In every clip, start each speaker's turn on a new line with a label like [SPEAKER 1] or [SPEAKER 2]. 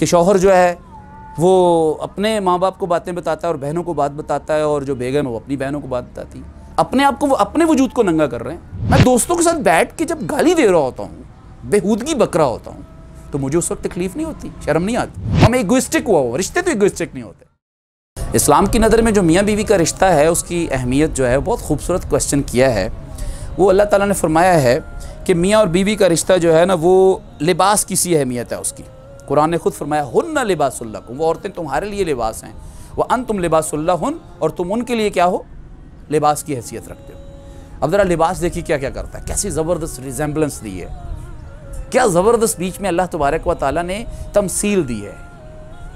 [SPEAKER 1] कि शौहर जो है वो अपने माँ बाप को बातें बताता है और बहनों को बात बताता है, और जो बेगम है वो अपनी बहनों को बात बताती है। अपने आप को वो अपने वजूद को नंगा कर रहे हैं। मैं दोस्तों के साथ बैठ के जब गाली दे रहा होता हूँ, बेहूदगी बक रहा होता हूँ, तो मुझे उस वक्त तकलीफ नहीं होती, शर्म नहीं आती। हम इगोइस्टिक हुआ हो, रिश्ते तो इगोइस्टिक नहीं होते। इस्लाम की नज़र में जो मियाँ बीवी का रिश्ता है उसकी अहमियत जो है बहुत खूबसूरत क्वेश्चन किया है। वो अल्लाह ताला ने फरमाया है कि मियाँ और बीवी का रिश्ता जो है ना, वो लिबास की सी अहमियत है उसकी। कुरान ने खुद फरमाया हुन्ना लिबासुल लकुम, वो औरतें तुम्हारे लिए लिबास हैं, वह अंतुम लिबासुल लहुन, और तुम उनके लिए क्या हो, लिबास की हैसियत रखते हो। अब ज़रा लिबास देखिए क्या क्या करता है, कैसी ज़बरदस्त रिजेंबलेंस दी है, क्या ज़बरदस्त बीच में अल्लाह तबारक व तआला ने तमसील दी है।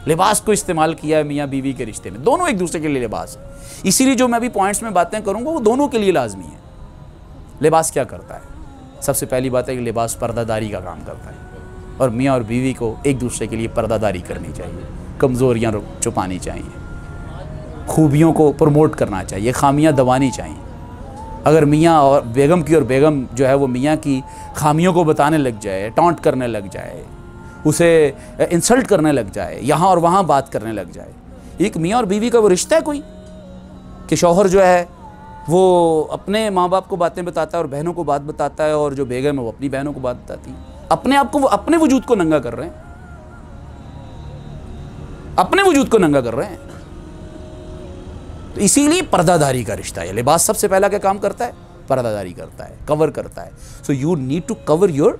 [SPEAKER 1] लिबास को इस्तेमाल किया है मियाँ बीवी के रिश्ते में, दोनों एक दूसरे के लिए लिबास है। इसीलिए जो मैं अभी पॉइंट्स में बातें करूँगा वो दोनों के लिए लाजमी है। लिबास क्या करता है? सबसे पहली बात है कि लिबास पर्दादारी का काम करता है, और मियाँ और बीवी को एक दूसरे के लिए पर्दादारी करनी चाहिए, कमज़ोरियाँ छुपानी चाहिए, खूबियों को प्रमोट करना चाहिए, खामियाँ दबानी चाहिए। अगर मियाँ और बेगम की, और बेगम जो है वो मियाँ की खामियों को बताने लग जाए, टॉन्ट करने लग जाए, उसे इंसल्ट करने लग जाए, यहाँ और वहाँ बात करने लग जाए, एक मियाँ और बीवी का वो रिश्ता है कोई कि शौहर जो है वो अपने माँ बाप को बातें बताता है और बहनों को बात बताता है, और जो बेगम है वो अपनी बहनों को बात बताती है। अपने आप को वो अपने वजूद को नंगा कर रहे हैं, अपने वजूद को नंगा कर रहे हैं। तो इसीलिए पर्दादारी का रिश्ता है। लिबास सबसे पहला क्या काम करता है? पर्दादारी करता है, कवर करता है। So you need to cover your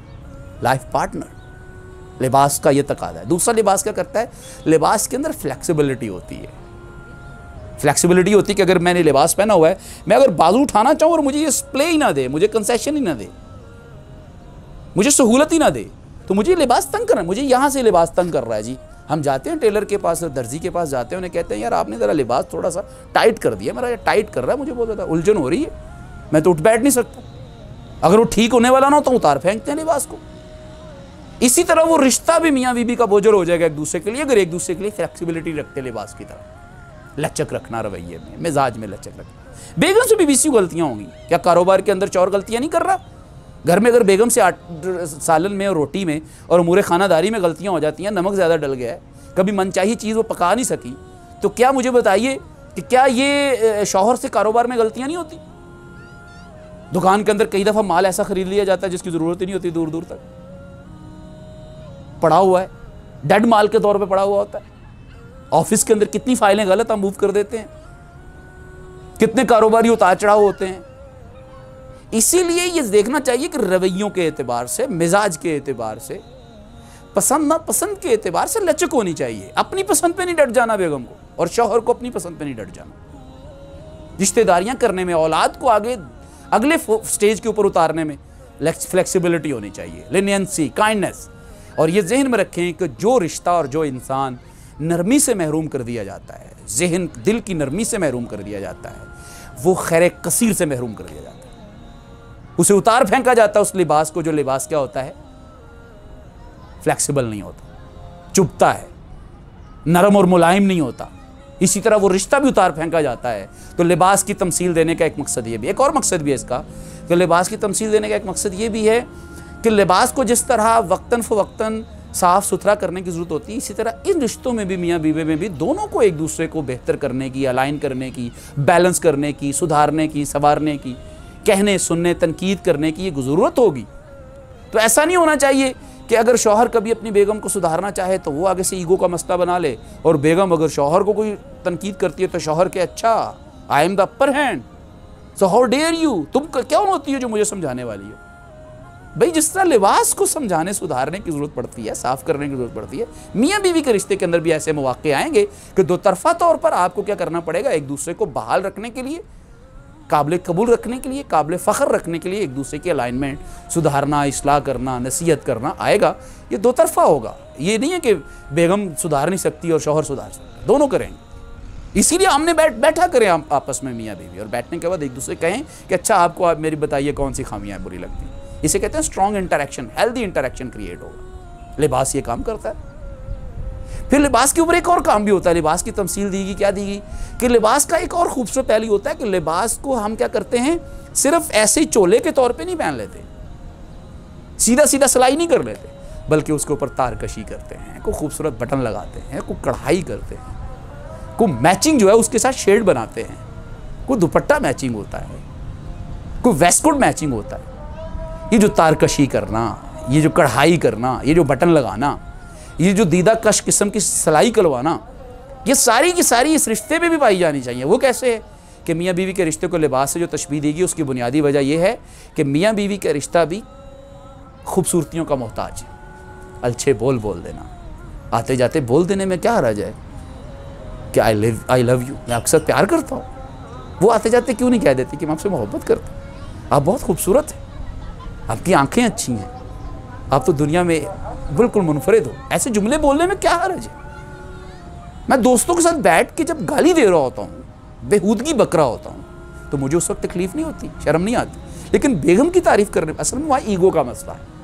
[SPEAKER 1] life partner. लिबास का ये तकादा है। दूसरा लिबास क्या करता है? लिबास के अंदर फ्लेक्सिबिलिटी होती है। फ्लेक्सिबिलिटी होती है कि अगर मैंने लिबास पहना हुआ है, मैं अगर बाजू उठाना चाहूँ और मुझे ये स्प्ले ही ना दे, मुझे कंसेशन ही ना दे, मुझे सहूलत ही ना दे, तो मुझे लिबास तंग कर रहा है, मुझे यहाँ से लिबास तंग कर रहा है जी। हम जाते हैं टेलर के पास, दर्जी के पास जाते हैं, उन्हें कहते हैं यार आपने ज़रा लिबास थोड़ा सा टाइट कर दिया, मेरा ये टाइट कर रहा है, मुझे बहुत ज़्यादा उलझन हो रही है, मैं तो उठ बैठ नहीं सकता। अगर वो ठीक होने वाला ना हो तो उतार फेंकते हैं लिबास को। इसी तरह वो रिश्ता भी मियाँ बीवी का बोझल हो जाएगा एक दूसरे के लिए, अगर एक दूसरे के लिए फ्लेक्सिबिलिटी रखते लिबास की तरह, लचक रखना रवैये में, मिजाज में लचक रखना। बेगम से भी 20 गलतियाँ होंगी, क्या कारोबार के अंदर चौर गलतियाँ नहीं कर रहा? घर में अगर बेगम से सालन में और रोटी में और अमूर खानादारी में गलतियाँ हो जाती हैं, नमक ज़्यादा डल गया है, कभी मनचाही चीज़ वो पका नहीं सकी, तो क्या मुझे बताइए कि क्या ये शौहर से कारोबार में गलतियाँ नहीं होती? दुकान के अंदर कई दफ़ा माल ऐसा खरीद लिया जाता है जिसकी ज़रूरत ही नहीं होती, दूर दूर तक पड़ा हुआ है, डेड माल के तौर पे पड़ा हुआ होता है। ऑफिस के अंदर कितनी फाइलें गलत हम मूव कर देते हैं, कितने कारोबारी उतार चढ़ाव होते हैं। इसीलिए ये देखना चाहिए कि रवैयों के एतबार से, मिजाज के एतबार से, पसंद ना पसंद के एतबार से लचक होनी चाहिए। अपनी पसंद पे नहीं डट जाना बेगम को, और शौहर को अपनी पसंद पे नहीं डट जाना। रिश्तेदारियां करने में, औलाद को आगे अगले स्टेज के ऊपर उतारने में फ्लेक्सिबिलिटी होनी चाहिए, लेनियंसी, काइंडनेस। और ये जहन में रखें कि जो रिश्ता और जो इंसान नरमी से महरूम कर दिया जाता है, जहन दिल की नरमी से महरूम कर दिया जाता है, वो खैर कसीर से महरूम कर दिया जाता है। उसे उतार फेंका जाता है उस लिबास को, जो लिबास क्या होता है? फ्लेक्सिबल नहीं होता, चुभता है, नरम और मुलायम नहीं होता। इसी तरह वो रिश्ता भी उतार फेंका जाता है। तो लिबास की तमसील देने का एक मकसद ये भी, एक और मकसद भी है इसका, कि लिबास की तमसील देने का एक मकसद ये भी है कि लिबास को जिस तरह वक्तन फ़वक्तन साफ़ सुथरा करने की ज़रूरत होती है, इसी तरह इन रिश्तों में भी, मियाँ बीवी में भी, दोनों को एक दूसरे को बेहतर करने की, अलाइन करने की, बैलेंस करने की, सुधारने की, संवारने की, कहने सुनने तनकीद करने की ये ज़रूरत होगी। तो ऐसा नहीं होना चाहिए कि अगर शौहर कभी अपनी बेगम को सुधारना चाहे तो वो आगे से ईगो का मसला बना ले, और बेगम अगर शौहर को कोई तनकीद करती है तो शौहर के अच्छा I am the upper hand, so how dare you, तुम क्या होती है जो मुझे समझाने वाली है। भाई जिस तरह लिबास को समझाने सुधारने की ज़रूरत पड़ती है, साफ़ करने की ज़रूरत पड़ती है, मियाँ बीवी के रिश्ते के अंदर भी ऐसे मौके आएंगे कि दो तरफा तौर पर आपको क्या करना पड़ेगा, एक दूसरे को बहाल रखने के लिए, काबिल कबूल रखने के लिए, काबिल फ़ख्र रखने के लिए एक दूसरे की अलाइनमेंट सुधारना, इस्लाह करना, नसीहत करना आएगा। ये दो तरफा होगा। ये नहीं है कि बेगम सुधार नहीं सकती और शौहर सुधार सकता, दोनों करेंगे। इसीलिए हमने बैठा करें आपस में मियाँ बीवी, और बैठने के बाद एक दूसरे कहें कि अच्छा आपको आप मेरी बताइए कौन सी खामियाँ बुरी लगती हैं। इसे कहते हैं strong interaction, healthy interaction create होगा। लिबास ये काम करता है। फिर लिबास के ऊपर एक और काम भी होता है। लिबास की तमसील दी गई, क्या दी गई कि लिबास का एक और खूबसूरत पहलू होता है कि लिबास को हम क्या करते हैं, सिर्फ ऐसे ही चोले के तौर पे नहीं पहन लेते, सीधा सीधा सिलाई नहीं कर लेते। बल्कि उसके ऊपर तारकशी करते हैं, कोई खूबसूरत बटन लगाते हैं, कोई कढ़ाई करते हैं, कोई मैचिंग जो है उसके साथ शेड बनाते हैं, कोई दुपट्टा मैचिंग होता है, कोई वेस्टकोट मैचिंग होता है। ये जो तारकशी करना, ये जो कढ़ाई करना, ये जो बटन लगाना, ये जो दीदा कश किस्म की सिलाई करवाना, ये सारी की सारी इस रिश्ते में भी पाई जानी चाहिए। वो कैसे है कि मियाँ बीवी के रिश्ते को लिबास से जो तशबीह दी गई, उसकी बुनियादी वजह यह है कि मियाँ बीवी का रिश्ता भी खूबसूरतियों का मोहताज है। अच्छे बोल बोल देना, आते जाते बोल देने में क्या हर्ज है कि आई लव यू, मैं अक्सर प्यार करता हूँ। वो आते जाते क्यों नहीं कह देते कि मैं आपसे मोहब्बत करता हूँ, आप बहुत खूबसूरत हैं, आपकी आंखें अच्छी हैं, आप तो दुनिया में बिल्कुल मुनफरिद हो। ऐसे जुमले बोलने में क्या हर्ज है। मैं दोस्तों के साथ बैठ के जब गाली दे रहा होता हूँ, बेहूदगी बक रहा होता हूँ, तो मुझे उस वक्त तकलीफ नहीं होती, शर्म नहीं आती। लेकिन बेगम की तारीफ करने में असल में वहाँ ईगो का मसला है,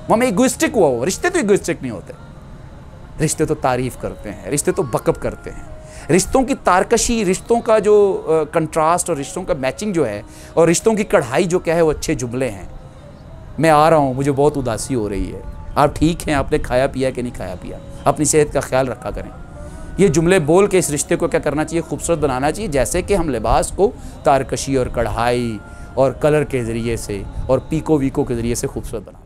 [SPEAKER 1] वहाँ मैं इगोइस्टिक हुआ हो। रिश्ते तो इगोइस्टिक नहीं होते, रिश्ते तो तारीफ करते हैं, रिश्ते तो बकअप करते हैं। रिश्तों की तारकशी, रिश्तों का जो कंट्रास्ट और रिश्तों का मैचिंग जो है, और रिश्तों की कढ़ाई जो क्या है, वो अच्छे जुमले हैं। मैं आ रहा हूँ, मुझे बहुत उदासी हो रही है, आप ठीक हैं, आपने खाया पिया कि नहीं खाया पिया, अपनी सेहत का ख्याल रखा करें। ये जुमले बोल के इस रिश्ते को क्या करना चाहिए, खूबसूरत बनाना चाहिए। जैसे कि हम लिबास को तारकशी और कढ़ाई और कलर के ज़रिए से और पीको वीको के ज़रिए से खूबसूरत बना